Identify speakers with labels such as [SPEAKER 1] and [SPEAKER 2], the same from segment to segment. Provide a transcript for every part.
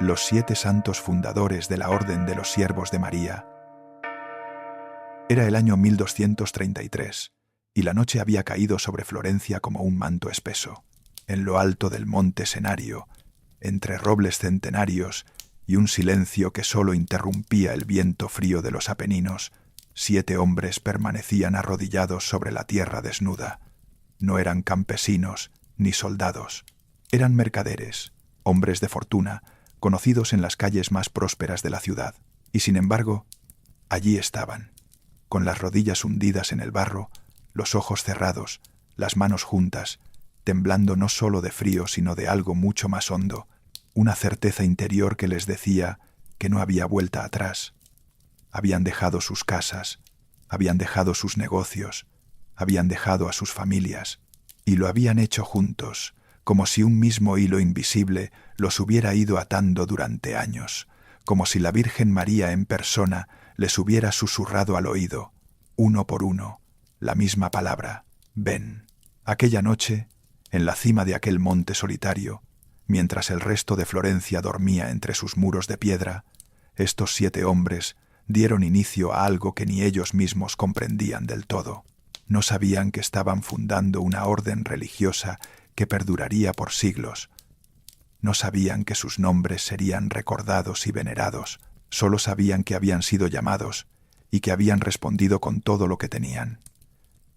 [SPEAKER 1] los 7 santos fundadores de la Orden de los Siervos de María. Era el año 1233, y la noche había caído sobre Florencia como un manto espeso. En lo alto del monte Senario, entre robles centenarios y un silencio que sólo interrumpía el viento frío de los Apeninos, 7 hombres permanecían arrodillados sobre la tierra desnuda. No eran campesinos ni soldados, eran mercaderes, hombres de fortuna, conocidos en las calles más prósperas de la ciudad. Y sin embargo, allí estaban, con las rodillas hundidas en el barro, los ojos cerrados, las manos juntas, temblando no solo de frío sino de algo mucho más hondo, una certeza interior que les decía que no había vuelta atrás. Habían dejado sus casas, habían dejado sus negocios, habían dejado a sus familias, y lo habían hecho juntos, como si un mismo hilo invisible los hubiera ido atando durante años, como si la Virgen María en persona les hubiera susurrado al oído, uno por uno, la misma palabra, ven. Aquella noche, en la cima de aquel monte solitario, mientras el resto de Florencia dormía entre sus muros de piedra, estos 7 hombres dieron inicio a algo que ni ellos mismos comprendían del todo. No sabían que estaban fundando una orden religiosa que perduraría por siglos. No sabían que sus nombres serían recordados y venerados, solo sabían que habían sido llamados y que habían respondido con todo lo que tenían.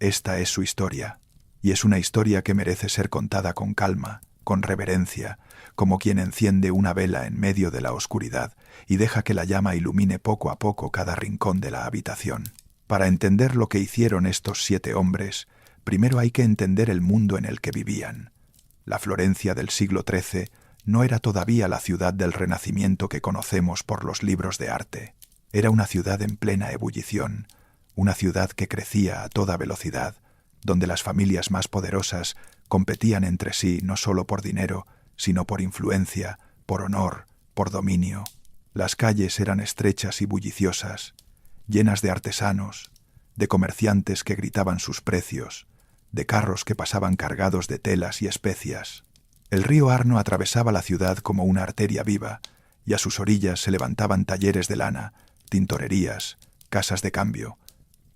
[SPEAKER 1] Esta es su historia, y es una historia que merece ser contada con calma, con reverencia, como quien enciende una vela en medio de la oscuridad y deja que la llama ilumine poco a poco cada rincón de la habitación. Para entender lo que hicieron estos 7 hombres, primero hay que entender el mundo en el que vivían. La Florencia del siglo XIII no era todavía la ciudad del Renacimiento que conocemos por los libros de arte. Era una ciudad en plena ebullición, una ciudad que crecía a toda velocidad, donde las familias más poderosas competían entre sí no solo por dinero, sino por influencia, por honor, por dominio. Las calles eran estrechas y bulliciosas, llenas de artesanos, de comerciantes que gritaban sus precios, de carros que pasaban cargados de telas y especias. El río Arno atravesaba la ciudad como una arteria viva, y a sus orillas se levantaban talleres de lana, tintorerías, casas de cambio.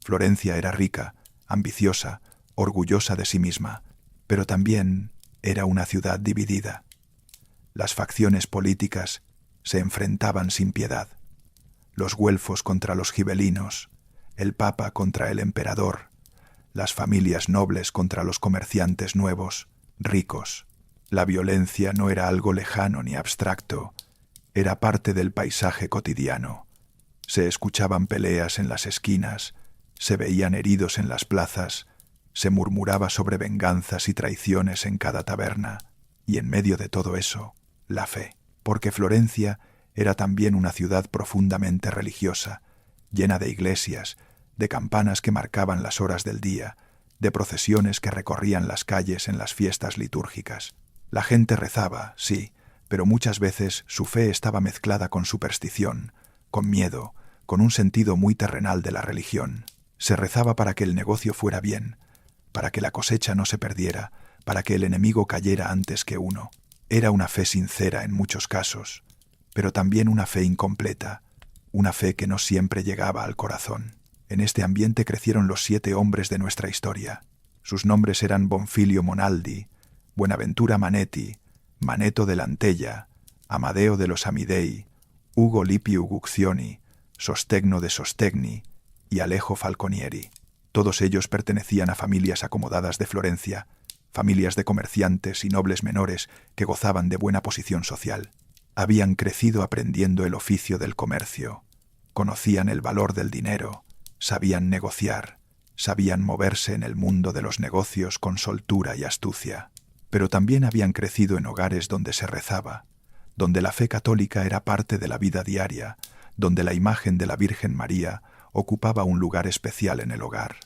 [SPEAKER 1] Florencia era rica, ambiciosa, orgullosa de sí misma, pero también era una ciudad dividida. Las facciones políticas se enfrentaban sin piedad. Los güelfos contra los gibelinos, el papa contra el emperador, las familias nobles contra los comerciantes nuevos, ricos. La violencia no era algo lejano ni abstracto, era parte del paisaje cotidiano. Se escuchaban peleas en las esquinas, se veían heridos en las plazas, se murmuraba sobre venganzas y traiciones en cada taberna, y en medio de todo eso, la fe, porque Florencia era también una ciudad profundamente religiosa, llena de iglesias, de campanas que marcaban las horas del día, de procesiones que recorrían las calles en las fiestas litúrgicas. La gente rezaba, sí, pero muchas veces su fe estaba mezclada con superstición, con miedo, con un sentido muy terrenal de la religión. Se rezaba para que el negocio fuera bien, para que la cosecha no se perdiera, para que el enemigo cayera antes que uno. Era una fe sincera en muchos casos, pero también una fe incompleta, una fe que no siempre llegaba al corazón. En este ambiente crecieron los 7 hombres de nuestra historia. Sus nombres eran Bonfilio Monaldi, Buenaventura Manetti, Maneto de Lantella, Amadeo de los Amidei, Ugo Lippiu Guccioni, Sostegno de Sostegni y Alejo Falconieri. Todos ellos pertenecían a familias acomodadas de Florencia, familias de comerciantes y nobles menores que gozaban de buena posición social. Habían crecido aprendiendo el oficio del comercio, conocían el valor del dinero, sabían negociar, sabían moverse en el mundo de los negocios con soltura y astucia. Pero también habían crecido en hogares donde se rezaba, donde la fe católica era parte de la vida diaria, donde la imagen de la Virgen María ocupaba un lugar especial en el hogar.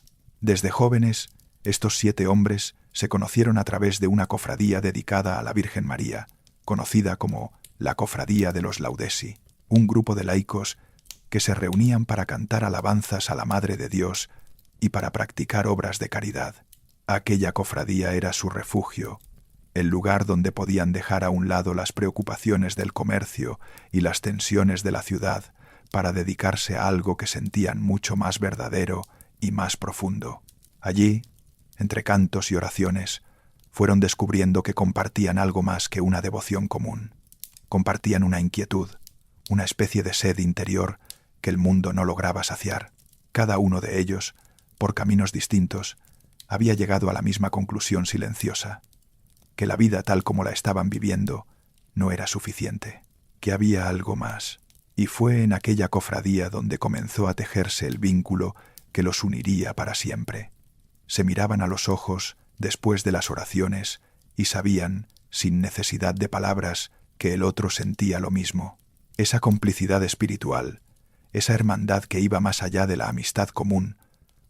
[SPEAKER 1] Desde jóvenes, estos 7 hombres se conocieron a través de una cofradía dedicada a la Virgen María, conocida como la Cofradía de los Laudesi, un grupo de laicos que se reunían para cantar alabanzas a la Madre de Dios y para practicar obras de caridad. Aquella cofradía era su refugio, el lugar donde podían dejar a un lado las preocupaciones del comercio y las tensiones de la ciudad para dedicarse a algo que sentían mucho más verdadero y más profundo. Allí, entre cantos y oraciones, fueron descubriendo que compartían algo más que una devoción común. Compartían una inquietud, una especie de sed interior que el mundo no lograba saciar. Cada uno de ellos, por caminos distintos, había llegado a la misma conclusión silenciosa, que la vida tal como la estaban viviendo no era suficiente, que había algo más. Y fue en aquella cofradía donde comenzó a tejerse el vínculo que los uniría para siempre. Se miraban a los ojos después de las oraciones y sabían, sin necesidad de palabras, que el otro sentía lo mismo. Esa complicidad espiritual, esa hermandad que iba más allá de la amistad común,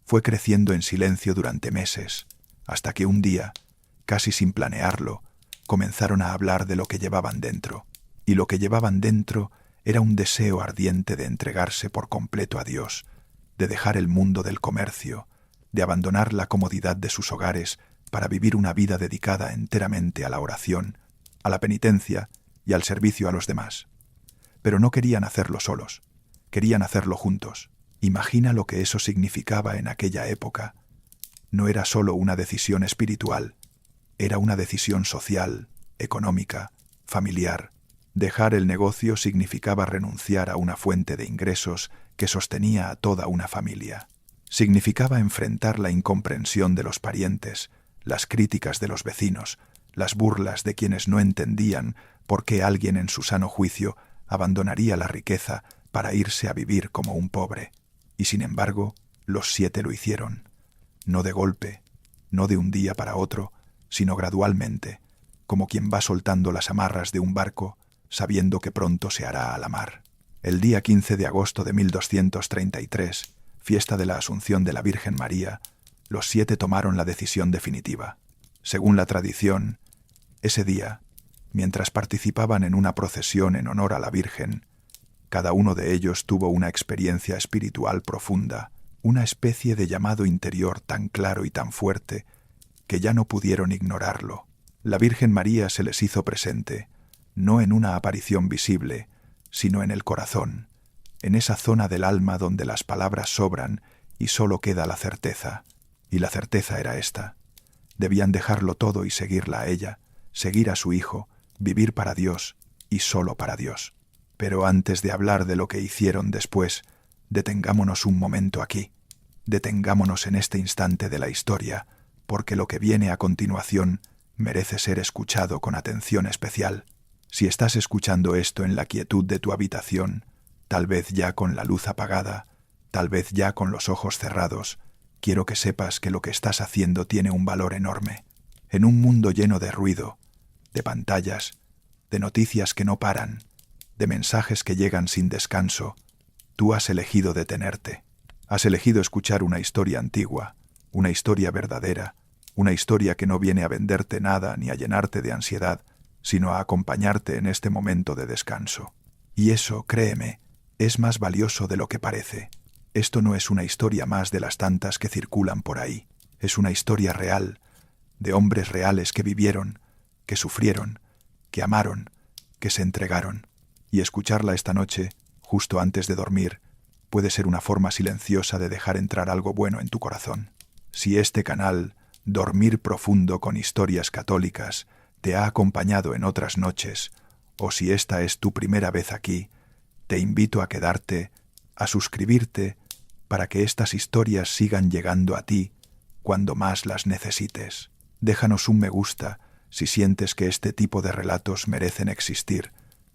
[SPEAKER 1] fue creciendo en silencio durante meses, hasta que un día, casi sin planearlo, comenzaron a hablar de lo que llevaban dentro. Y lo que llevaban dentro era un deseo ardiente de entregarse por completo a Dios, de dejar el mundo del comercio, de abandonar la comodidad de sus hogares para vivir una vida dedicada enteramente a la oración, a la penitencia y al servicio a los demás. Pero no querían hacerlo solos, querían hacerlo juntos. Imagina lo que eso significaba en aquella época. No era solo una decisión espiritual, era una decisión social, económica, familiar. Dejar el negocio significaba renunciar a una fuente de ingresos que sostenía a toda una familia. Significaba enfrentar la incomprensión de los parientes, las críticas de los vecinos, las burlas de quienes no entendían por qué alguien en su sano juicio abandonaría la riqueza para irse a vivir como un pobre. Y sin embargo, los 7 lo hicieron. No de golpe, no de un día para otro, sino gradualmente, como quien va soltando las amarras de un barco, sabiendo que pronto se hará a la mar. El día 15 de agosto de 1233, fiesta de la Asunción de la Virgen María, los 7 tomaron la decisión definitiva. Según la tradición, ese día, mientras participaban en una procesión en honor a la Virgen, cada uno de ellos tuvo una experiencia espiritual profunda, una especie de llamado interior tan claro y tan fuerte que ya no pudieron ignorarlo. La Virgen María se les hizo presente, no en una aparición visible, sino en el corazón, en esa zona del alma donde las palabras sobran y solo queda la certeza. Y la certeza era esta: debían dejarlo todo y seguirla a ella, seguir a su Hijo, vivir para Dios y solo para Dios. Pero antes de hablar de lo que hicieron después, detengámonos un momento aquí. Detengámonos en este instante de la historia, porque lo que viene a continuación merece ser escuchado con atención especial. Si estás escuchando esto en la quietud de tu habitación, tal vez ya con la luz apagada, tal vez ya con los ojos cerrados, quiero que sepas que lo que estás haciendo tiene un valor enorme. En un mundo lleno de ruido, de pantallas, de noticias que no paran, de mensajes que llegan sin descanso, tú has elegido detenerte. Has elegido escuchar una historia antigua, una historia verdadera, una historia que no viene a venderte nada ni a llenarte de ansiedad, sino a acompañarte en este momento de descanso. Y eso, créeme, es más valioso de lo que parece. Esto no es una historia más de las tantas que circulan por ahí. Es una historia real, de hombres reales que vivieron, que sufrieron, que amaron, que se entregaron. Y escucharla esta noche, justo antes de dormir, puede ser una forma silenciosa de dejar entrar algo bueno en tu corazón. Si este canal, Dormir Profundo con Historias Católicas, te ha acompañado en otras noches, o si esta es tu primera vez aquí, te invito a quedarte, a suscribirte, para que estas historias sigan llegando a ti cuando más las necesites. Déjanos un me gusta si sientes que este tipo de relatos merecen existir,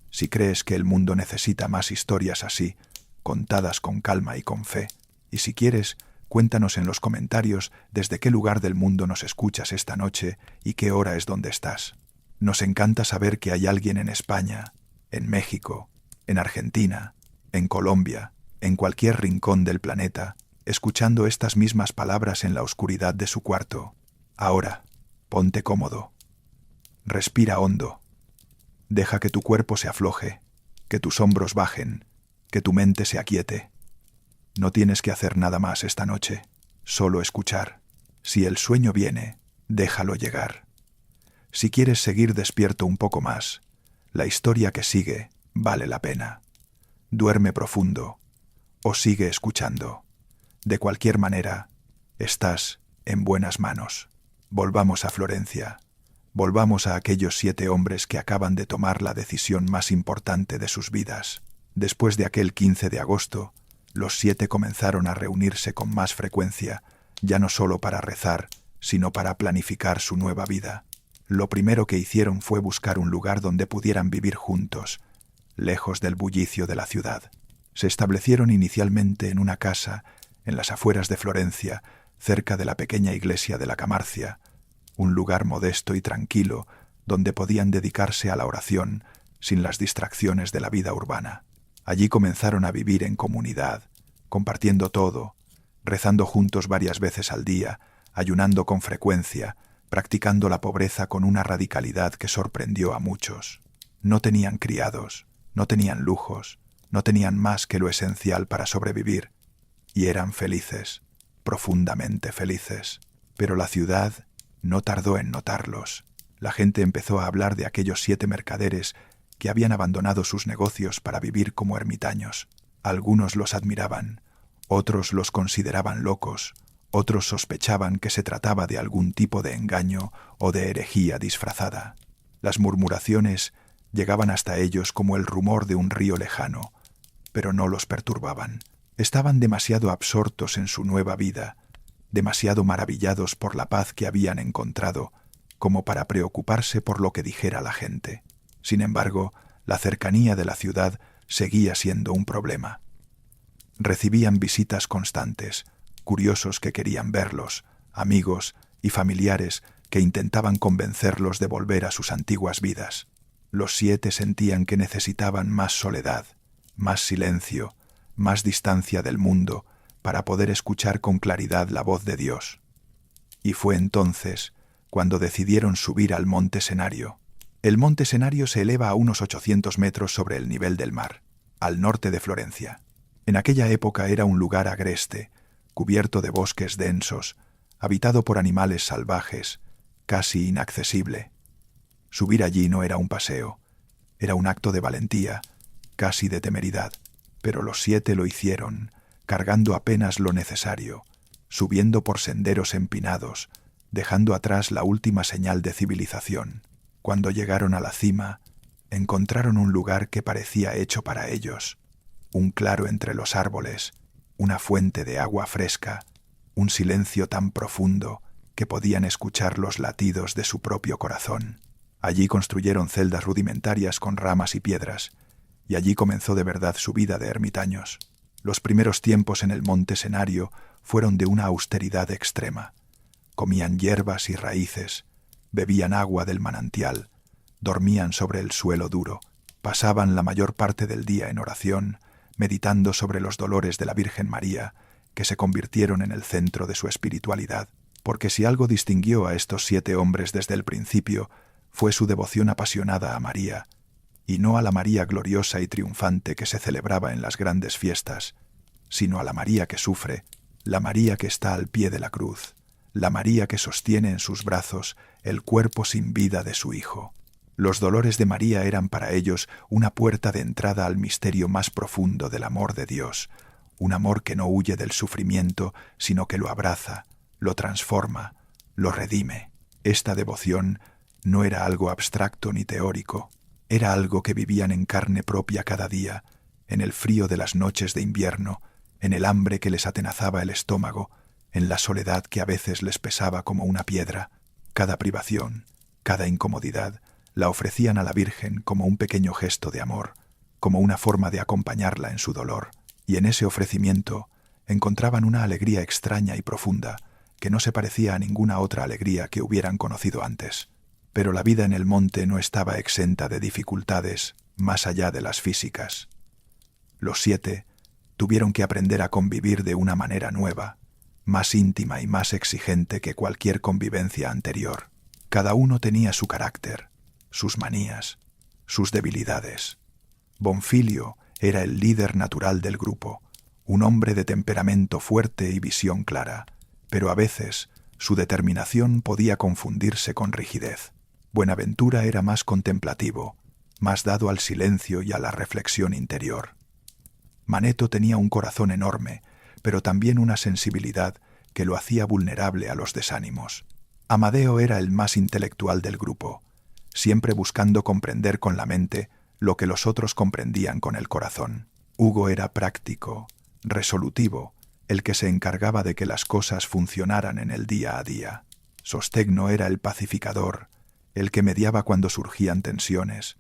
[SPEAKER 1] si crees que el mundo necesita más historias así, contadas con calma y con fe. Y si quieres, cuéntanos en los comentarios desde qué lugar del mundo nos escuchas esta noche y qué hora es donde estás. Nos encanta saber que hay alguien en España, en México, en Argentina, en Colombia, en cualquier rincón del planeta, escuchando estas mismas palabras en la oscuridad de su cuarto. Ahora, ponte cómodo. Respira hondo. Deja que tu cuerpo se afloje, que tus hombros bajen, que tu mente se aquiete. No tienes que hacer nada más esta noche, solo escuchar. Si el sueño viene, déjalo llegar. Si quieres seguir despierto un poco más, la historia que sigue vale la pena. Duerme profundo o sigue escuchando. De cualquier manera, estás en buenas manos. Volvamos a Florencia. Volvamos a aquellos 7 hombres que acaban de tomar la decisión más importante de sus vidas. Después de aquel 15 de agosto, los 7 comenzaron a reunirse con más frecuencia, ya no solo para rezar, sino para planificar su nueva vida. Lo primero que hicieron fue buscar un lugar donde pudieran vivir juntos, lejos del bullicio de la ciudad. Se establecieron inicialmente en una casa en las afueras de Florencia, cerca de la pequeña iglesia de la Camarcia, un lugar modesto y tranquilo donde podían dedicarse a la oración sin las distracciones de la vida urbana. Allí comenzaron a vivir en comunidad, compartiendo todo, rezando juntos varias veces al día, ayunando con frecuencia, practicando la pobreza con una radicalidad que sorprendió a muchos. No tenían criados, no tenían lujos, no tenían más que lo esencial para sobrevivir, y eran felices, profundamente felices. Pero la ciudad no tardó en notarlos. La gente empezó a hablar de aquellos 7 mercaderes que habían abandonado sus negocios para vivir como ermitaños. Algunos los admiraban, otros los consideraban locos, otros sospechaban que se trataba de algún tipo de engaño o de herejía disfrazada. Las murmuraciones llegaban hasta ellos como el rumor de un río lejano, pero no los perturbaban. Estaban demasiado absortos en su nueva vida, demasiado maravillados por la paz que habían encontrado, como para preocuparse por lo que dijera la gente. Sin embargo, la cercanía de la ciudad seguía siendo un problema. Recibían visitas constantes, curiosos que querían verlos, amigos y familiares que intentaban convencerlos de volver a sus antiguas vidas. Los 7 sentían que necesitaban más soledad, más silencio, más distancia del mundo para poder escuchar con claridad la voz de Dios. Y fue entonces cuando decidieron subir al Monte Senario. El Monte Senario se eleva a unos 800 metros sobre el nivel del mar, al norte de Florencia. En aquella época era un lugar agreste, cubierto de bosques densos, habitado por animales salvajes, casi inaccesible. Subir allí no era un paseo, era un acto de valentía, casi de temeridad, pero los 7 lo hicieron, cargando apenas lo necesario, subiendo por senderos empinados, dejando atrás la última señal de civilización. Cuando llegaron a la cima, encontraron un lugar que parecía hecho para ellos, un claro entre los árboles, una fuente de agua fresca, un silencio tan profundo que podían escuchar los latidos de su propio corazón. Allí construyeron celdas rudimentarias con ramas y piedras, y allí comenzó de verdad su vida de ermitaños. Los primeros tiempos en el Monte Senario fueron de una austeridad extrema. Comían hierbas y raíces, bebían agua del manantial, dormían sobre el suelo duro, pasaban la mayor parte del día en oración, meditando sobre los dolores de la Virgen María, que se convirtieron en el centro de su espiritualidad, porque si algo distinguió a estos 7 hombres desde el principio, fue su devoción apasionada a María, y no a la María gloriosa y triunfante que se celebraba en las grandes fiestas, sino a la María que sufre, la María que está al pie de la cruz, la María que sostiene en sus brazos el cuerpo sin vida de su Hijo. Los dolores de María eran para ellos una puerta de entrada al misterio más profundo del amor de Dios, un amor que no huye del sufrimiento, sino que lo abraza, lo transforma, lo redime. Esta devoción no era algo abstracto ni teórico, era algo que vivían en carne propia cada día, en el frío de las noches de invierno, en el hambre que les atenazaba el estómago, en la soledad que a veces les pesaba como una piedra. Cada privación, cada incomodidad, la ofrecían a la Virgen como un pequeño gesto de amor, como una forma de acompañarla en su dolor, y en ese ofrecimiento encontraban una alegría extraña y profunda, que no se parecía a ninguna otra alegría que hubieran conocido antes. Pero la vida en el monte no estaba exenta de dificultades más allá de las físicas. Los 7 tuvieron que aprender a convivir de una manera nueva, más íntima y más exigente que cualquier convivencia anterior. Cada uno tenía su carácter, sus manías, sus debilidades. Bonfilio era el líder natural del grupo, un hombre de temperamento fuerte y visión clara, pero a veces su determinación podía confundirse con rigidez. Buenaventura era más contemplativo, más dado al silencio y a la reflexión interior. Manetho tenía un corazón enorme, pero también una sensibilidad que lo hacía vulnerable a los desánimos. Amadeo era el más intelectual del grupo, siempre buscando comprender con la mente lo que los otros comprendían con el corazón. Hugo era práctico, resolutivo, el que se encargaba de que las cosas funcionaran en el día a día. Sostegno era el pacificador, el que mediaba cuando surgían tensiones,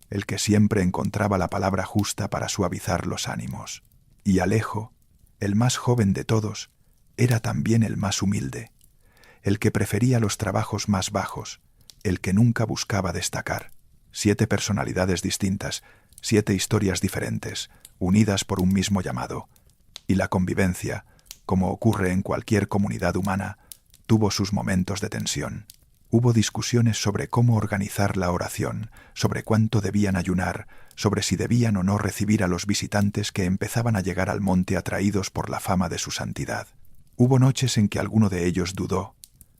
[SPEAKER 1] el que siempre encontraba la palabra justa para suavizar los ánimos. Y Alejo, el más joven de todos, era también el más humilde, el que prefería los trabajos más bajos, el que nunca buscaba destacar. 7 personalidades distintas, 7 historias diferentes, unidas por un mismo llamado. Y la convivencia, como ocurre en cualquier comunidad humana, tuvo sus momentos de tensión. Hubo discusiones sobre cómo organizar la oración, sobre cuánto debían ayunar, sobre si debían o no recibir a los visitantes que empezaban a llegar al monte atraídos por la fama de su santidad. Hubo noches en que alguno de ellos dudó,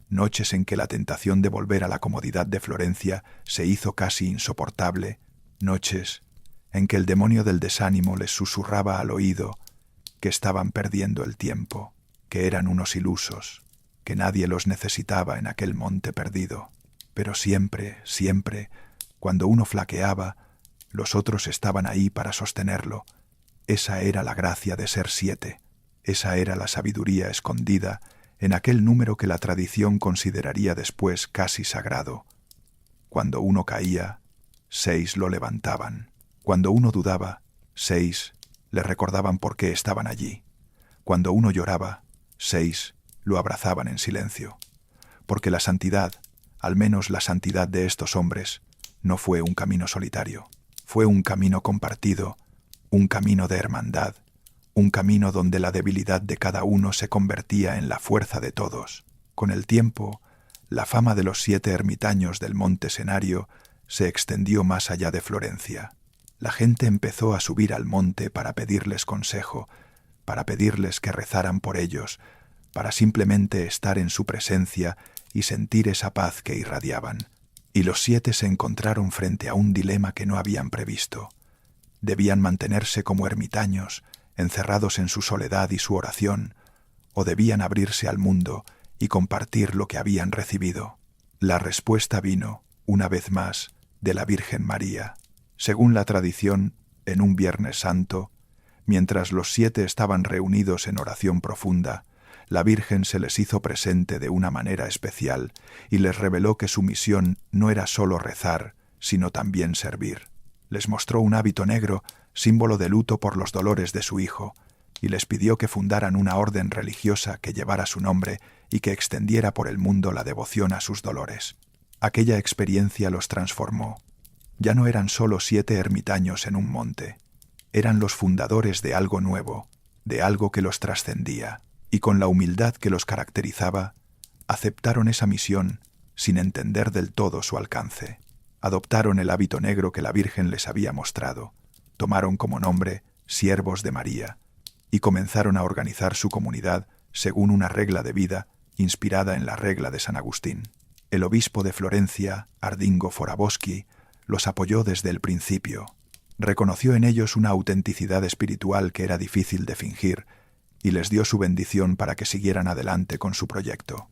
[SPEAKER 1] noches en que la tentación de volver a la comodidad de Florencia se hizo casi insoportable, noches en que el demonio del desánimo les susurraba al oído que estaban perdiendo el tiempo, que eran unos ilusos, que nadie los necesitaba en aquel monte perdido. Pero siempre, siempre, cuando uno flaqueaba, los otros estaban ahí para sostenerlo. Esa era la gracia de ser 7, esa era la sabiduría escondida en aquel número que la tradición consideraría después casi sagrado. Cuando uno caía, 6 lo levantaban. Cuando uno dudaba, 6 le recordaban por qué estaban allí. Cuando uno lloraba, 6 lo abrazaban en silencio. Porque la santidad, al menos la santidad de estos hombres, no fue un camino solitario. Fue un camino compartido, un camino de hermandad, un camino donde la debilidad de cada uno se convertía en la fuerza de todos. Con el tiempo, la fama de los 7 ermitaños del Monte Senario se extendió más allá de Florencia. La gente empezó a subir al monte para pedirles consejo, para pedirles que rezaran por ellos, para simplemente estar en su presencia y sentir esa paz que irradiaban. Y los 7 se encontraron frente a un dilema que no habían previsto. Debían mantenerse como ermitaños, encerrados en su soledad y su oración, o debían abrirse al mundo y compartir lo que habían recibido. La respuesta vino, una vez más, de la Virgen María. Según la tradición, en un Viernes Santo, mientras los 7 estaban reunidos en oración profunda, la Virgen se les hizo presente de una manera especial y les reveló que su misión no era solo rezar, sino también servir. Les mostró un hábito negro, símbolo de luto por los dolores de su hijo, y les pidió que fundaran una orden religiosa que llevara su nombre y que extendiera por el mundo la devoción a sus dolores. Aquella experiencia los transformó. Ya no eran solo 7 ermitaños en un monte, eran los fundadores de algo nuevo, de algo que los trascendía, y con la humildad que los caracterizaba, aceptaron esa misión sin entender del todo su alcance. Adoptaron el hábito negro que la Virgen les había mostrado, tomaron como nombre Siervos de María, y comenzaron a organizar su comunidad según una regla de vida inspirada en la regla de San Agustín. El obispo de Florencia, Ardingo Foraboschi, los apoyó desde el principio. Reconoció en ellos una autenticidad espiritual que era difícil de fingir y les dio su bendición para que siguieran adelante con su proyecto.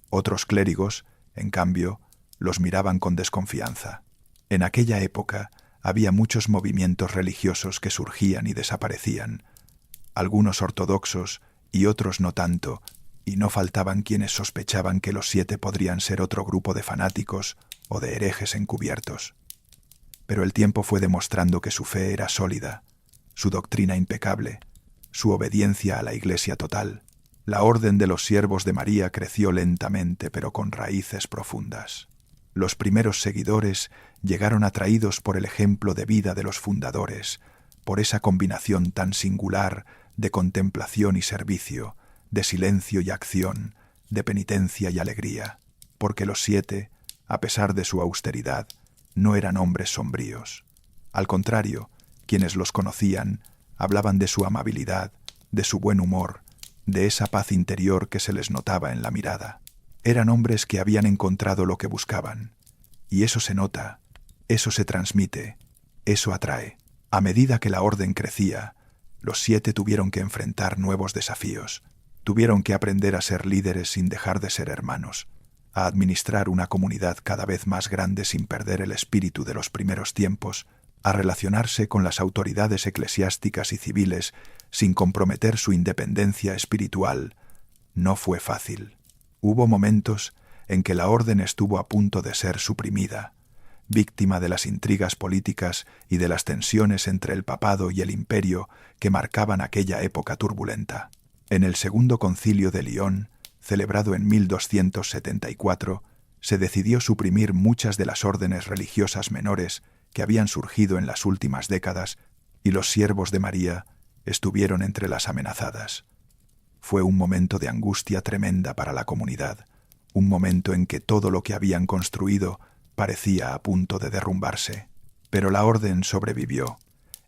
[SPEAKER 1] Otros clérigos, en cambio, los miraban con desconfianza. En aquella época había muchos movimientos religiosos que surgían y desaparecían, algunos ortodoxos y otros no tanto, y no faltaban quienes sospechaban que los 7 podrían ser otro grupo de fanáticos o de herejes encubiertos. Pero el tiempo fue demostrando que su fe era sólida, su doctrina impecable, su obediencia a la Iglesia total. La orden de los Siervos de María creció lentamente pero con raíces profundas. Los primeros seguidores llegaron atraídos por el ejemplo de vida de los fundadores, por esa combinación tan singular de contemplación y servicio, de silencio y acción, de penitencia y alegría, porque los 7, a pesar de su austeridad, no eran hombres sombríos. Al contrario, quienes los conocían hablaban de su amabilidad, de su buen humor, de esa paz interior que se les notaba en la mirada. Eran hombres que habían encontrado lo que buscaban, Y eso se nota, eso se transmite, eso atrae. A medida que la orden crecía, los 7 tuvieron que enfrentar nuevos desafíos. Tuvieron que aprender a ser líderes sin dejar de ser hermanos, a administrar una comunidad cada vez más grande sin perder el espíritu de los primeros tiempos, a relacionarse con las autoridades eclesiásticas y civiles sin comprometer su independencia espiritual. No fue fácil. Hubo momentos en que la orden estuvo a punto de ser suprimida, víctima de las intrigas políticas y de las tensiones entre el papado y el imperio que marcaban aquella época turbulenta. En el Segundo Concilio de Lyon, celebrado en 1274, se decidió suprimir muchas de las órdenes religiosas menores que habían surgido en las últimas décadas, y los siervos de María estuvieron entre las amenazadas. Fue un momento de angustia tremenda para la comunidad, un momento en que todo lo que habían construido parecía a punto de derrumbarse. Pero la orden sobrevivió,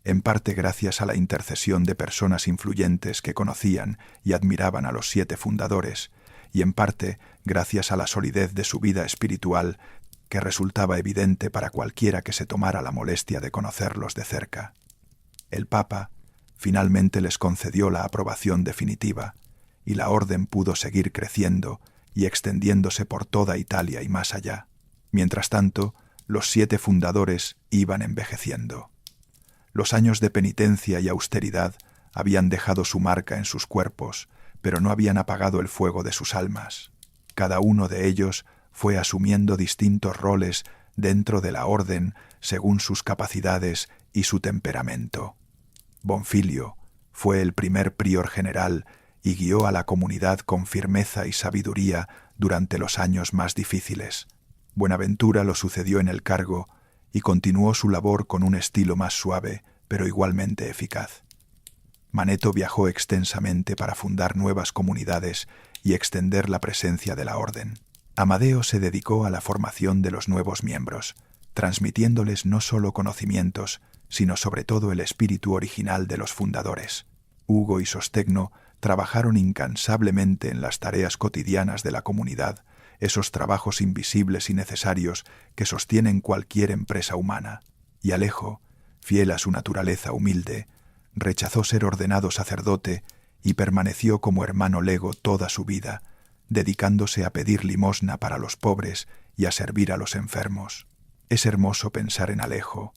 [SPEAKER 1] en parte gracias a la intercesión de personas influyentes que conocían y admiraban a los 7 fundadores, y en parte gracias a la solidez de su vida espiritual que resultaba evidente para cualquiera que se tomara la molestia de conocerlos de cerca. El Papa finalmente les concedió la aprobación definitiva, y la orden pudo seguir creciendo y extendiéndose por toda Italia y más allá. Mientras tanto, los 7 fundadores iban envejeciendo. Los años de penitencia y austeridad habían dejado su marca en sus cuerpos, pero no habían apagado el fuego de sus almas. Cada uno de ellos fue asumiendo distintos roles dentro de la orden según sus capacidades y su temperamento. Bonfilio fue el primer prior general y guió a la comunidad con firmeza y sabiduría durante los años más difíciles. Buenaventura lo sucedió en el cargo y continuó su labor con un estilo más suave, pero igualmente eficaz. Manetto viajó extensamente para fundar nuevas comunidades y extender la presencia de la orden. Amadeo se dedicó a la formación de los nuevos miembros, transmitiéndoles no solo conocimientos, sino sobre todo el espíritu original de los fundadores. Ugo y Sostegno trabajaron incansablemente en las tareas cotidianas de la comunidad, esos trabajos invisibles y necesarios que sostienen cualquier empresa humana. Y Alejo, fiel a su naturaleza humilde, rechazó ser ordenado sacerdote y permaneció como hermano lego toda su vida, dedicándose a pedir limosna para los pobres y a servir a los enfermos. Es hermoso pensar en Alejo,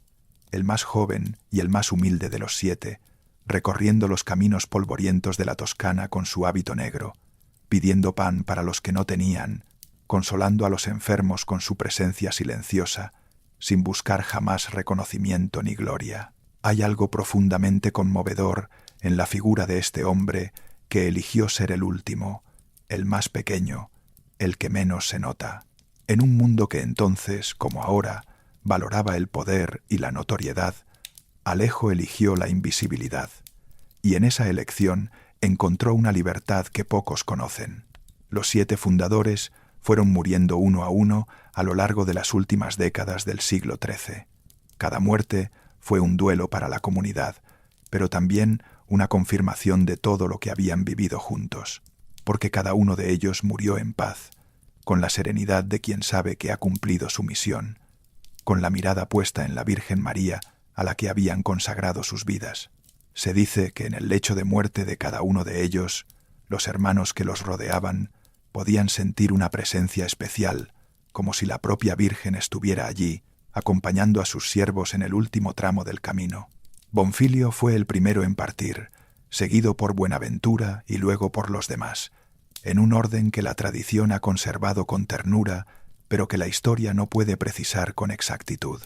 [SPEAKER 1] el más joven y el más humilde de los 7, recorriendo los caminos polvorientos de la Toscana con su hábito negro, pidiendo pan para los que no tenían, consolando a los enfermos con su presencia silenciosa, sin buscar jamás reconocimiento ni gloria. Hay algo profundamente conmovedor en la figura de este hombre que eligió ser el último, el más pequeño, el que menos se nota. En un mundo que entonces, como ahora, valoraba el poder y la notoriedad, Alejo eligió la invisibilidad, y en esa elección encontró una libertad que pocos conocen. Los 7 fundadores fueron muriendo uno a lo largo de las últimas décadas del siglo XIII. Cada muerte fue un duelo para la comunidad, pero también una confirmación de todo lo que habían vivido juntos, porque cada uno de ellos murió en paz, con la serenidad de quien sabe que ha cumplido su misión, con la mirada puesta en la Virgen María a la que habían consagrado sus vidas. Se dice que en el lecho de muerte de cada uno de ellos, los hermanos que los rodeaban podían sentir una presencia especial, como si la propia Virgen estuviera allí, acompañando a sus siervos en el último tramo del camino. Bonfilio fue el primero en partir, seguido por Buenaventura y luego por los demás, en un orden que la tradición ha conservado con ternura, pero que la historia no puede precisar con exactitud.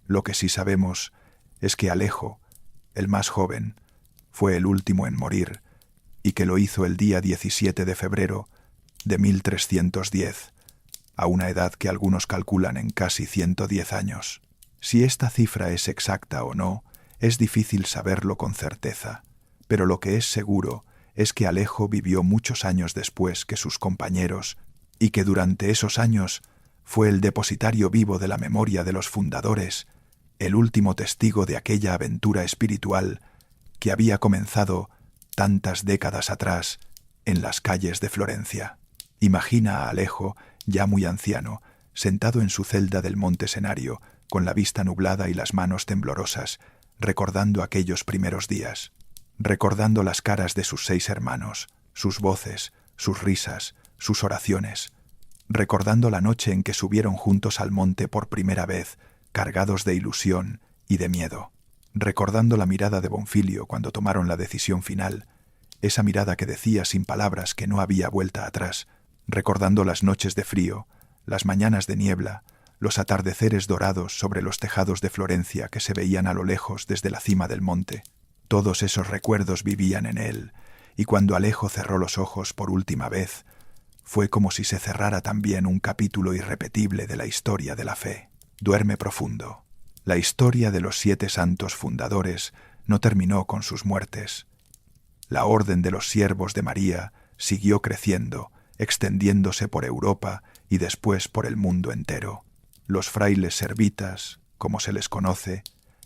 [SPEAKER 1] Lo que sí sabemos es que Alejo, el más joven, fue el último en morir, y que lo hizo el día 17 de febrero de 1310, a una edad que algunos calculan en casi 110 años. Si esta cifra es exacta o no, es difícil saberlo con certeza, pero lo que es seguro es que Alejo vivió muchos años después que sus compañeros y que durante esos años fue el depositario vivo de la memoria de los fundadores, el último testigo de aquella aventura espiritual que había comenzado tantas décadas atrás en las calles de Florencia. Imagina a Alejo, ya muy anciano, sentado en su celda del monte Senario, con la vista nublada y las manos temblorosas, recordando aquellos primeros días, recordando las caras de sus 6 hermanos, sus voces, sus risas, sus oraciones, recordando la noche en que subieron juntos al monte por primera vez, cargados de ilusión y de miedo, recordando la mirada de Bonfilio cuando tomaron la decisión final, esa mirada que decía sin palabras que no había vuelta atrás, recordando las noches de frío, las mañanas de niebla, los atardeceres dorados sobre los tejados de Florencia que se veían a lo lejos desde la cima del monte. Todos esos recuerdos vivían en él, y cuando Alejo cerró los ojos por última vez, fue como si se cerrara también un capítulo irrepetible de la historia de la fe. Duerme profundo. La historia de los 7 santos fundadores no terminó con sus muertes. La Orden de los Siervos de María siguió creciendo, extendiéndose por Europa y después por el mundo entero. Los frailes servitas, como se les conoce,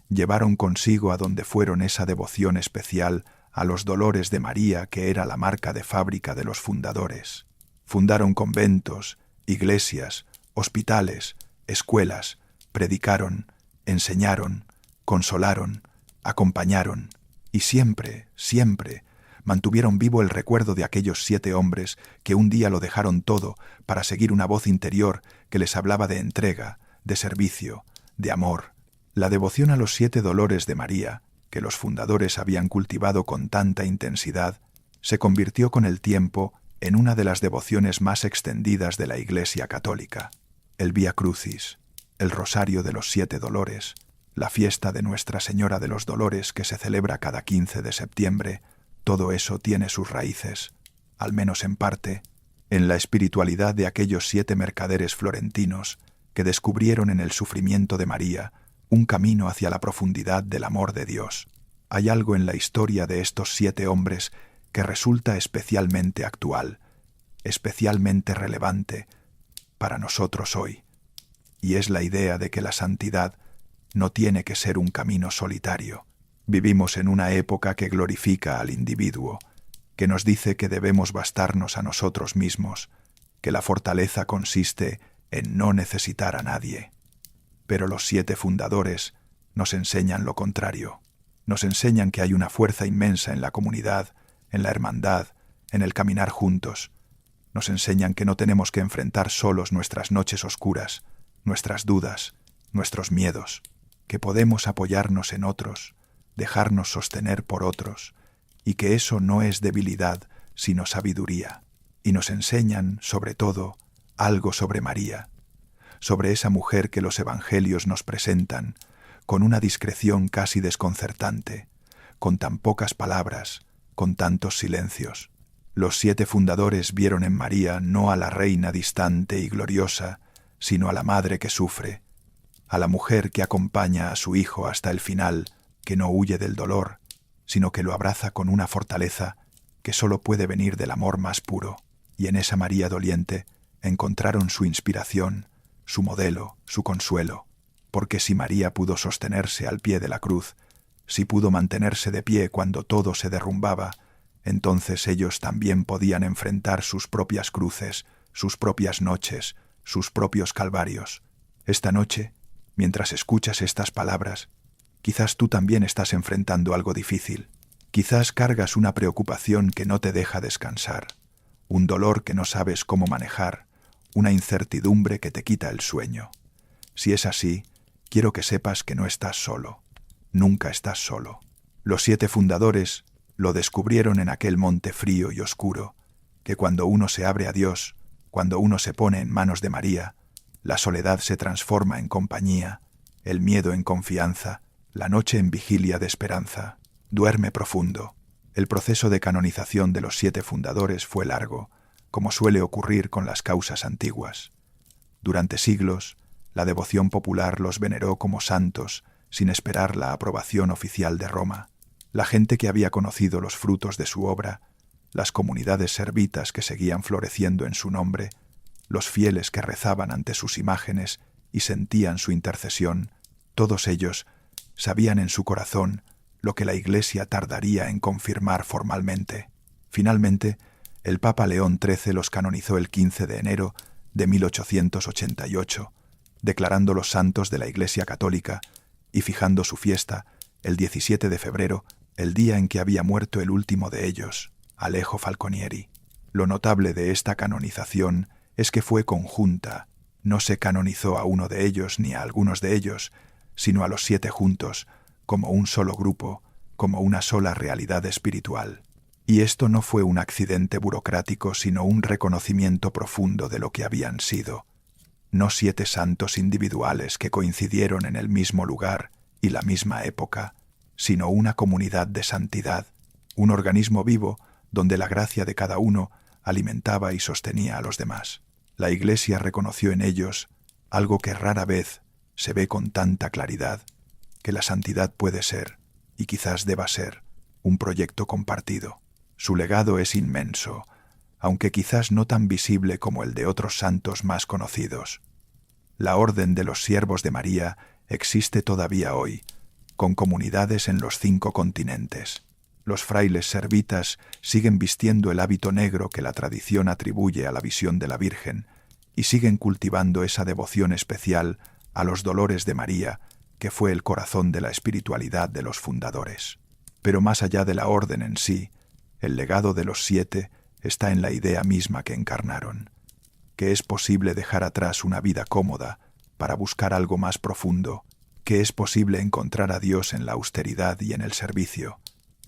[SPEAKER 1] llevaron consigo a donde fueron esa devoción especial a los dolores de María que era la marca de fábrica de los fundadores. Fundaron conventos, iglesias, hospitales, escuelas, predicaron, enseñaron, consolaron, acompañaron y siempre, siempre mantuvieron vivo el recuerdo de aquellos 7 hombres que un día lo dejaron todo para seguir una voz interior que les hablaba de entrega, de servicio, de amor. La devoción a los 7 dolores de María, que los fundadores habían cultivado con tanta intensidad, se convirtió con el tiempo en una de las devociones más extendidas de la Iglesia católica. El Vía Crucis, el Rosario de los 7 Dolores, la fiesta de Nuestra Señora de los Dolores que se celebra cada 15 de septiembre, todo eso tiene sus raíces, al menos en parte, en la espiritualidad de aquellos 7 mercaderes florentinos que descubrieron en el sufrimiento de María un camino hacia la profundidad del amor de Dios. Hay algo en la historia de estos 7 hombres que resulta especialmente actual, especialmente relevante para nosotros hoy, y es la idea de que la santidad no tiene que ser un camino solitario. Vivimos en una época que glorifica al individuo, que nos dice que debemos bastarnos a nosotros mismos, que la fortaleza consiste en no necesitar a nadie. Pero los 7 fundadores nos enseñan lo contrario. Nos enseñan que hay una fuerza inmensa en la comunidad, en la hermandad, en el caminar juntos. Nos enseñan que no tenemos que enfrentar solos nuestras noches oscuras, nuestras dudas, nuestros miedos, que podemos apoyarnos en otros, dejarnos sostener por otros, y que eso no es debilidad, sino sabiduría. Y nos enseñan, sobre todo, algo sobre María, sobre esa mujer que los evangelios nos presentan, con una discreción casi desconcertante, con tan pocas palabras, con tantos silencios. Los 7 fundadores vieron en María no a la reina distante y gloriosa, sino a la madre que sufre, a la mujer que acompaña a su hijo hasta el final, que no huye del dolor, sino que lo abraza con una fortaleza que solo puede venir del amor más puro. Y en esa María doliente encontraron su inspiración, su modelo, su consuelo, porque si María pudo sostenerse al pie de la cruz, si pudo mantenerse de pie cuando todo se derrumbaba, entonces ellos también podían enfrentar sus propias cruces, sus propias noches, sus propios calvarios. Esta noche, mientras escuchas estas palabras, quizás tú también estás enfrentando algo difícil. Quizás cargas una preocupación que no te deja descansar, un dolor que no sabes cómo manejar, una incertidumbre que te quita el sueño. Si es así, quiero que sepas que no estás solo. Nunca estás solo. Los 7 fundadores lo descubrieron en aquel monte frío y oscuro, que cuando uno se abre a Dios, cuando uno se pone en manos de María, la soledad se transforma en compañía, el miedo en confianza, la noche en vigilia de esperanza. Duerme profundo. El proceso de canonización de los 7 fundadores fue largo, como suele ocurrir con las causas antiguas. Durante siglos, la devoción popular los veneró como santos, sin esperar la aprobación oficial de Roma. La gente que había conocido los frutos de su obra, las comunidades servitas que seguían floreciendo en su nombre, los fieles que rezaban ante sus imágenes y sentían su intercesión, todos ellos sabían en su corazón lo que la Iglesia tardaría en confirmar formalmente. Finalmente, el Papa León XIII los canonizó el 15 de enero de 1888, declarando los santos de la Iglesia Católica y fijando su fiesta, el 17 de febrero, el día en que había muerto el último de ellos, Alejo Falconieri. Lo notable de esta canonización es que fue conjunta, no se canonizó a uno de ellos ni a algunos de ellos, sino a los 7 juntos, como un solo grupo, como una sola realidad espiritual. Y esto no fue un accidente burocrático, sino un reconocimiento profundo de lo que habían sido. No 7 santos individuales que coincidieron en el mismo lugar y la misma época, sino una comunidad de santidad, un organismo vivo donde la gracia de cada uno alimentaba y sostenía a los demás. La Iglesia reconoció en ellos algo que rara vez se ve con tanta claridad, que la santidad puede ser, y quizás deba ser, un proyecto compartido. Su legado es inmenso, aunque quizás no tan visible como el de otros santos más conocidos. La Orden de los Siervos de María existe todavía hoy, con comunidades en los 5 continentes. Los frailes servitas siguen vistiendo el hábito negro que la tradición atribuye a la visión de la Virgen y siguen cultivando esa devoción especial a los dolores de María, que fue el corazón de la espiritualidad de los fundadores. Pero más allá de la orden en sí, el legado de los 7 está en la idea misma que encarnaron, que es posible dejar atrás una vida cómoda para buscar algo más profundo, que es posible encontrar a Dios en la austeridad y en el servicio,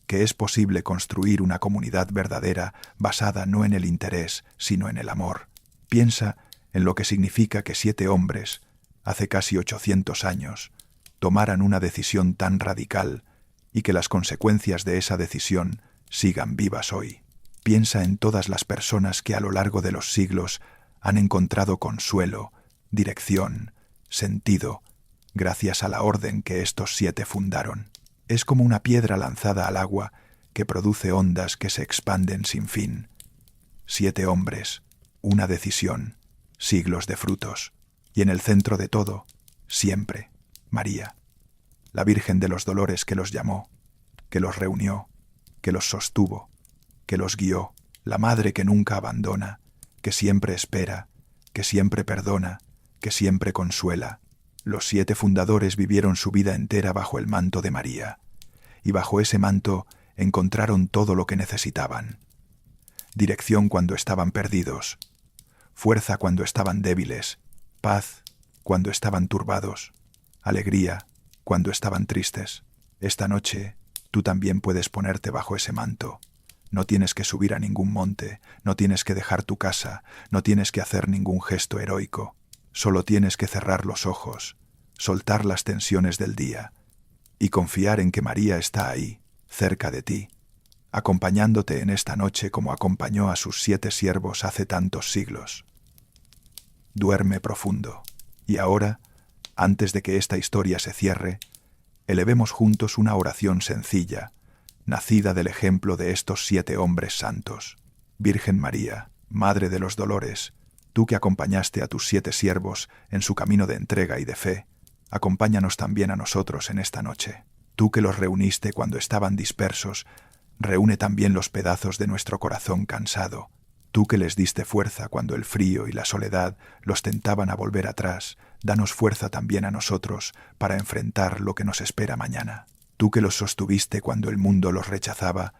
[SPEAKER 1] que es posible construir una comunidad verdadera basada no en el interés, sino en el amor. Piensa en lo que significa que 7 hombres, hace casi 800 años, tomaran una decisión tan radical y que las consecuencias de esa decisión sigan vivas hoy. Piensa en todas las personas que a lo largo de los siglos han encontrado consuelo, dirección, sentido, gracias a la orden que estos 7 fundaron. Es como una piedra lanzada al agua que produce ondas que se expanden sin fin. 7 hombres, una decisión, siglos de frutos, y en el centro de todo, siempre, María, la Virgen de los Dolores que los llamó, que los reunió, que los sostuvo, que los guió, la Madre que nunca abandona, que siempre espera, que siempre perdona, que siempre consuela. Los 7 fundadores vivieron su vida entera bajo el manto de María, y bajo ese manto encontraron todo lo que necesitaban. Dirección cuando estaban perdidos, fuerza cuando estaban débiles, paz cuando estaban turbados, alegría cuando estaban tristes. Esta noche tú también puedes ponerte bajo ese manto. No tienes que subir a ningún monte, no tienes que dejar tu casa, no tienes que hacer ningún gesto heroico. Solo tienes que cerrar los ojos, soltar las tensiones del día y confiar en que María está ahí, cerca de ti, acompañándote en esta noche como acompañó a sus 7 siervos hace tantos siglos. Duerme profundo. Y ahora, antes de que esta historia se cierre, elevemos juntos una oración sencilla, nacida del ejemplo de estos 7 hombres santos. Virgen María, Madre de los Dolores, tú que acompañaste a tus 7 siervos en su camino de entrega y de fe, acompáñanos también a nosotros en esta noche. Tú que los reuniste cuando estaban dispersos, reúne también los pedazos de nuestro corazón cansado. Tú que les diste fuerza cuando el frío y la soledad los tentaban a volver atrás, danos fuerza también a nosotros para enfrentar lo que nos espera mañana. Tú que los sostuviste cuando el mundo los rechazaba,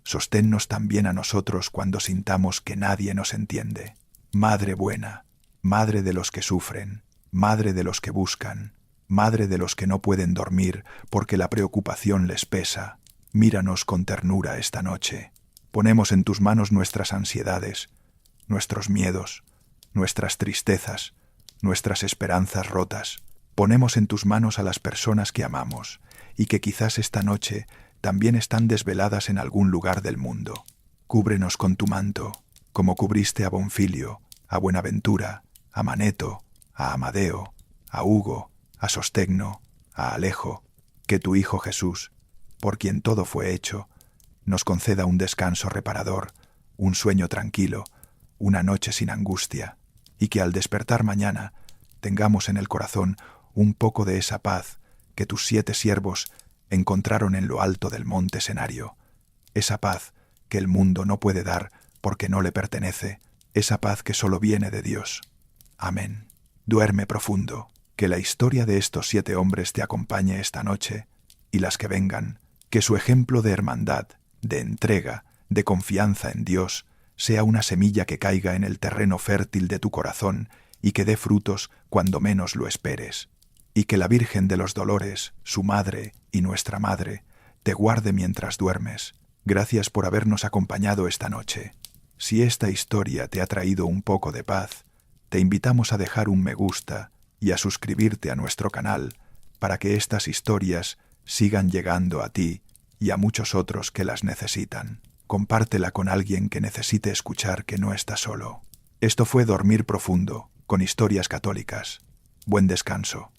[SPEAKER 1] sosténnos también a nosotros cuando sintamos que nadie nos entiende. Madre buena, Madre de los que sufren, Madre de los que buscan, Madre de los que no pueden dormir porque la preocupación les pesa, míranos con ternura esta noche. Ponemos en tus manos nuestras ansiedades, nuestros miedos, nuestras tristezas, nuestras esperanzas rotas. Ponemos en tus manos a las personas que amamos y que quizás esta noche también están desveladas en algún lugar del mundo. Cúbrenos con tu manto, como cubriste a Bonfilio, a Buenaventura, a Maneto, a Amadeo, a Hugo, a Sostegno, a Alejo, que tu Hijo Jesús, por quien todo fue hecho, nos conceda un descanso reparador, un sueño tranquilo, una noche sin angustia, y que al despertar mañana tengamos en el corazón un poco de esa paz que tus 7 siervos encontraron en lo alto del monte Senario, esa paz que el mundo no puede dar porque no le pertenece, esa paz que solo viene de Dios. Amén. Duerme profundo, que la historia de estos 7 hombres te acompañe esta noche y las que vengan, que su ejemplo de hermandad, de entrega, de confianza en Dios, sea una semilla que caiga en el terreno fértil de tu corazón y que dé frutos cuando menos lo esperes. Y que la Virgen de los Dolores, su Madre y nuestra Madre, te guarde mientras duermes. Gracias por habernos acompañado esta noche. Si esta historia te ha traído un poco de paz, te invitamos a dejar un me gusta y a suscribirte a nuestro canal para que estas historias sigan llegando a ti y a muchos otros que las necesitan. Compártela con alguien que necesite escuchar que no está solo. Esto fue Dormir Profundo, con historias católicas. Buen descanso.